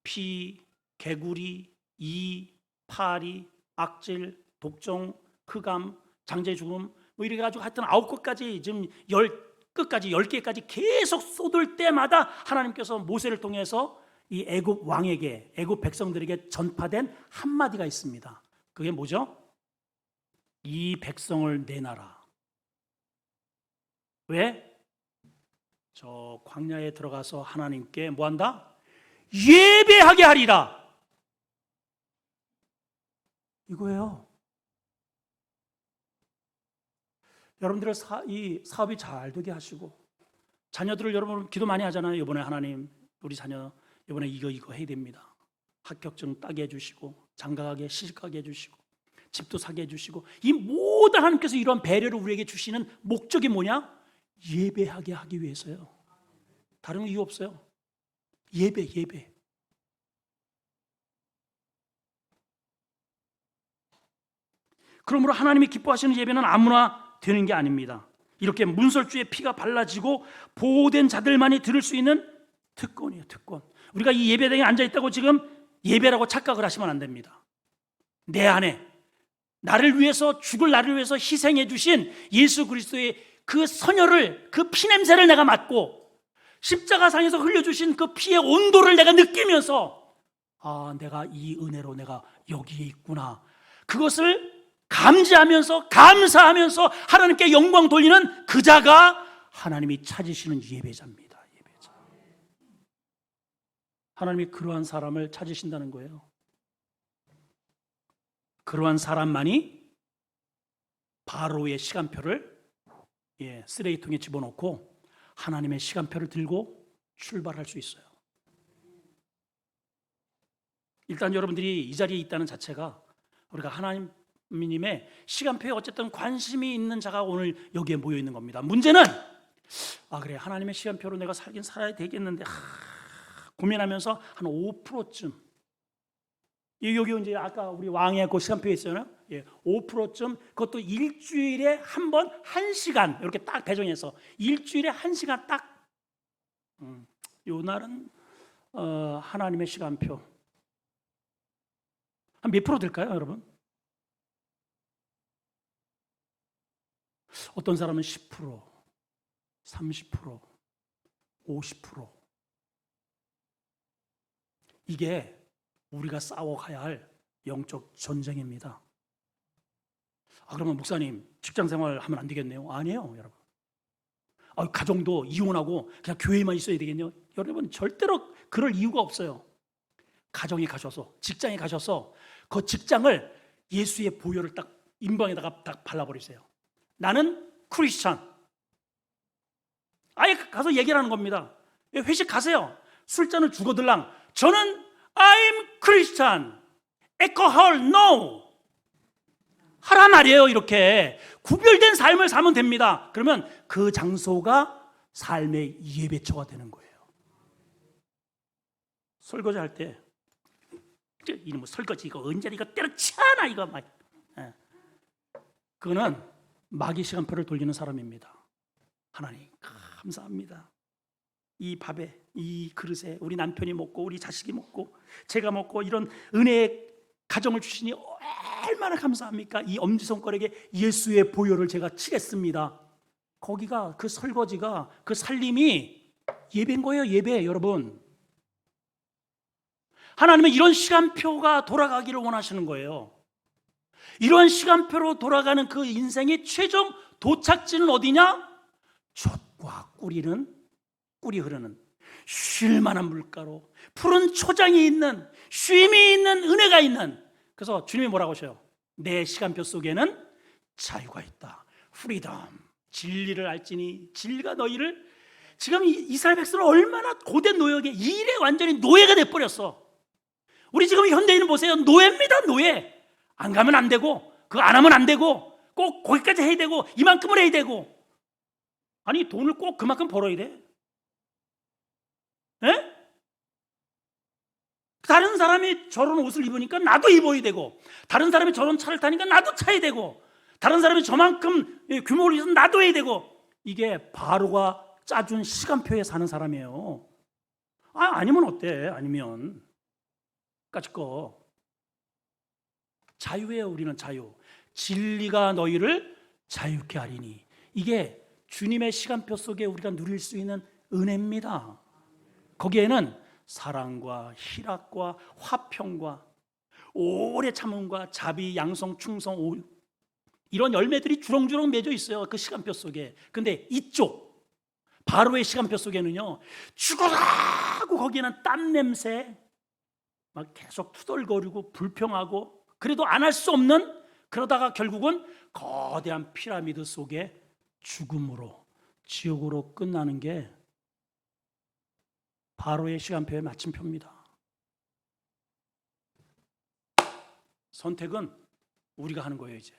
피, 개구리, 이, 파리, 악질, 독종, 흑암, 장제 죽음 뭐 이래 가지고 하여튼 9끝까지 지금 10끝까지 10개까지 계속 쏟을 때마다 하나님께서 모세를 통해서 이 애굽 왕에게, 애굽 백성들에게 전파된 한마디가 있습니다. 그게 뭐죠? 이 백성을 내놔라. 왜? 저 광야에 들어가서 하나님께 뭐한다? 예배하게 하리라. 이거예요. 여러분들의 이 사업이 잘 되게 하시고, 자녀들을 여러분 기도 많이 하잖아요. 이번에 하나님 우리 자녀 이번에 이거 해야 됩니다. 합격증 따게 해주시고, 장가가게 시집가게 해주시고, 집도 사게 해주시고, 이 모든 하나님께서 이러한 배려를 우리에게 주시는 목적이 뭐냐? 예배하게 하기 위해서요. 다른 이유 없어요. 예배. 그러므로 하나님이 기뻐하시는 예배는 아무나 되는 게 아닙니다. 이렇게 문설주의 피가 발라지고 보호된 자들만이 들을 수 있는 특권이에요. 특권. 우리가 이 예배당에 앉아있다고 지금 예배라고 착각을 하시면 안 됩니다. 내 안에 나를 위해서, 죽을 나를 위해서 희생해 주신 예수 그리스도의 그 선혈을, 그 피냄새를 내가 맡고 십자가상에서 흘려주신 그 피의 온도를 내가 느끼면서, 아, 내가 이 은혜로 내가 여기에 있구나, 그것을 감지하면서 감사하면서 하나님께 영광 돌리는 그 자가 하나님이 찾으시는 예배자입니다. 예배자. 하나님이 그러한 사람을 찾으신다는 거예요. 그러한 사람만이 바로의 시간표를 쓰레기통에 집어넣고 하나님의 시간표를 들고 출발할 수 있어요. 일단 여러분들이 이 자리에 있다는 자체가 우리가 하나님의 시간표에 어쨌든 관심이 있는 자가 오늘 여기에 모여 있는 겁니다. 문제는 그래, 하나님의 시간표로 내가 살긴 살아야 되겠는데 고민하면서 한 5%쯤, 여기 이제 아까 우리 왕의 그 시간표에 있잖아요. 5%쯤, 그것도 일주일에 한 번 1시간 이렇게 딱 배정해서 일주일에 1시간 딱, 요 날은 하나님의 시간표 한 몇 프로 될까요, 여러분? 어떤 사람은 10%, 30%, 50%. 이게 우리가 싸워가야 할 영적 전쟁입니다. 그러면 목사님 직장생활 하면 안 되겠네요? 아니에요, 여러분. 가정도 이혼하고 그냥 교회만 있어야 되겠네요? 여러분, 절대로 그럴 이유가 없어요. 가정에 가셔서, 직장에 가셔서 그 직장을 예수의 보혈을 딱 인방에다가 딱 발라버리세요. 나는 크리스찬. 아예 가서 얘기를 하는 겁니다. 회식 가세요. 술잔을 주고들랑 저는 I'm Christian. alcohol no. 하란 말이에요. 이렇게 구별된 삶을 살면 됩니다. 그러면 그 장소가 삶의 예배처가 되는 거예요. 설거지 할 때 이놈의 설거지 이거 언제 이거 때려치나 이거 막, 그거는 마귀 시간표를 돌리는 사람입니다. 하나님 감사합니다. 이 밥에, 이 그릇에 우리 남편이 먹고 우리 자식이 먹고 제가 먹고 이런 은혜의 가정을 주시니 얼마나 감사합니까? 이 엄지손가락에 예수의 보혈을 제가 치겠습니다. 거기가, 그 설거지가, 그 살림이 예배인 거예요. 예배. 여러분, 하나님은 이런 시간표가 돌아가기를 원하시는 거예요. 이런 시간표로 돌아가는 그 인생의 최종 도착지는 어디냐? 젖과 꿀이 흐르는 쉴만한 물가로, 푸른 초장이 있는, 쉼이 있는, 은혜가 있는. 그래서 주님이 뭐라고 하셔요? 내 시간표 속에는 자유가 있다. 프리덤. 진리를 알지니 진리가 너희를. 지금 이스라엘 백성은 얼마나 고된 노역에, 일에 완전히 노예가 돼버렸어. 우리 지금 현대인은 보세요. 노예입니다. 노예. 안 가면 안 되고, 그거 안 하면 안 되고, 꼭 거기까지 해야 되고, 이만큼을 해야 되고. 아니, 돈을 꼭 그만큼 벌어야 돼. 에? 다른 사람이 저런 옷을 입으니까 나도 입어야 되고, 다른 사람이 저런 차를 타니까 나도 타야 되고, 다른 사람이 저만큼 규모를 있으면 나도 해야 되고. 이게 바로가 짜준 시간표에 사는 사람이에요. 아니면 어때? 아니면 거. 자유예요. 우리는 자유. 진리가 너희를 자유케 하리니. 이게 주님의 시간표 속에 우리가 누릴 수 있는 은혜입니다. 거기에는 사랑과 희락과 화평과 오래 참음과 자비, 양성, 충성, 이런 열매들이 주렁주렁 맺어 있어요. 그 시간표 속에. 근데 이쪽 바로의 시간표 속에는요, 죽어라고 거기에는 땀 냄새, 막 계속 투덜거리고 불평하고, 그래도 안 할 수 없는, 그러다가 결국은 거대한 피라미드 속에 죽음으로, 지옥으로 끝나는 게 바로의 시간표의 마침표입니다. 선택은 우리가 하는 거예요. 이제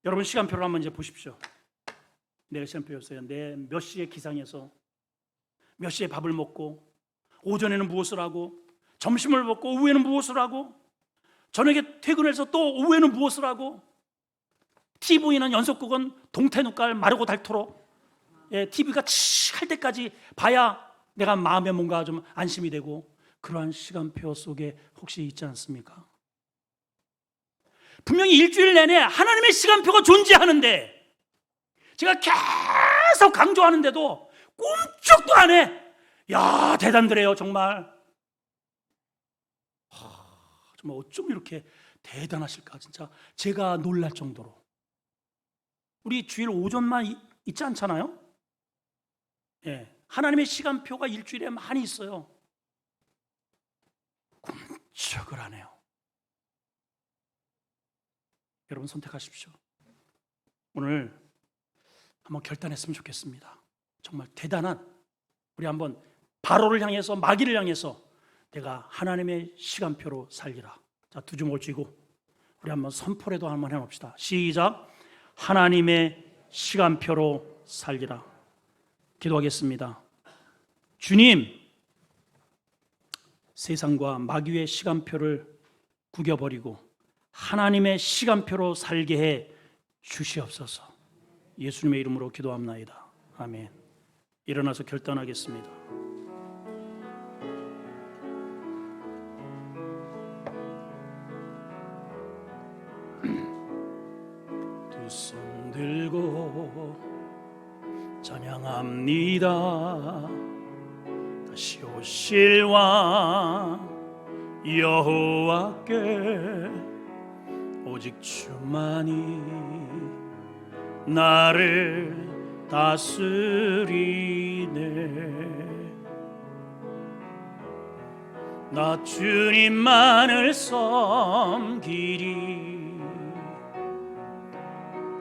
여러분 시간표를 한번 이제 보십시오. 내 시간표였어요. 내 몇 시에 기상해서 몇 시에 밥을 먹고, 오전에는 무엇을 하고, 점심을 먹고 오후에는 무엇을 하고, 저녁에 퇴근해서 또 오후에는 무엇을 하고, TV는 연속극은 동태눈깔 마르고 닳도록, TV가 할 때까지 봐야 내가 마음에 뭔가 좀 안심이 되고, 그러한 시간표 속에 혹시 있지 않습니까? 분명히 일주일 내내 하나님의 시간표가 존재하는데, 제가 계속 강조하는데도 꿈쩍도 안 해. 야, 대단들해요 정말. 정말 어쩜 이렇게 대단하실까. 진짜 제가 놀랄 정도로. 우리 주일 오전만 있지 않잖아요? 하나님의 시간표가 일주일에 많이 있어요. 꿈쩍을 안 해요. 여러분 선택하십시오. 오늘 한번 결단했으면 좋겠습니다. 정말 대단한, 우리 한번 바로를 향해서, 마귀를 향해서 내가 하나님의 시간표로 살리라. 자, 두 주먹을 쥐고 우리 한번 선포라도 한번 해봅시다. 시작. 하나님의 시간표로 살리라. 기도하겠습니다. 주님, 세상과 마귀의 시간표를 구겨버리고 하나님의 시간표로 살게 해 주시옵소서. 예수님의 이름으로 기도합나이다. 아멘. 일어나서 결단하겠습니다. 두 손 들고 찬양합니다. 다시 오실 왕 여호와께 오직 주만이 나를 다스리네. 나 주님만을 섬기리.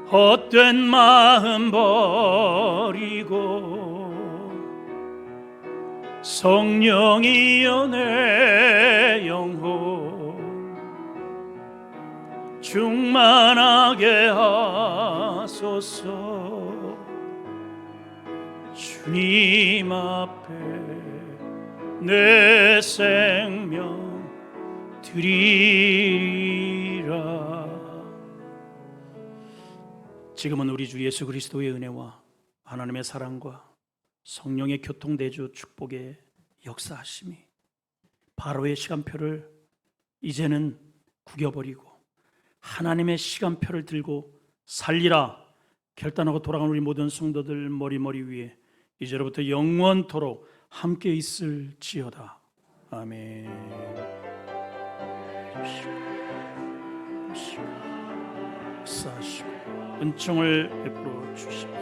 헛된 마음 버리고 성령이여 내 영혼 충만하게 하소서. 주님 앞에 내 생명 드리리라. 지금은 우리 주 예수 그리스도의 은혜와 하나님의 사랑과 성령의 교통대주 축복의 역사하심이 바로의 시간표를 이제는 구겨버리고 하나님의 시간표를 들고 살리라 결단하고 돌아간 우리 모든 성도들 머리 위에 이제로부터 영원토록 함께 있을지어다. 아멘. 역사하시고 은총을 베풀어 주시옵소서.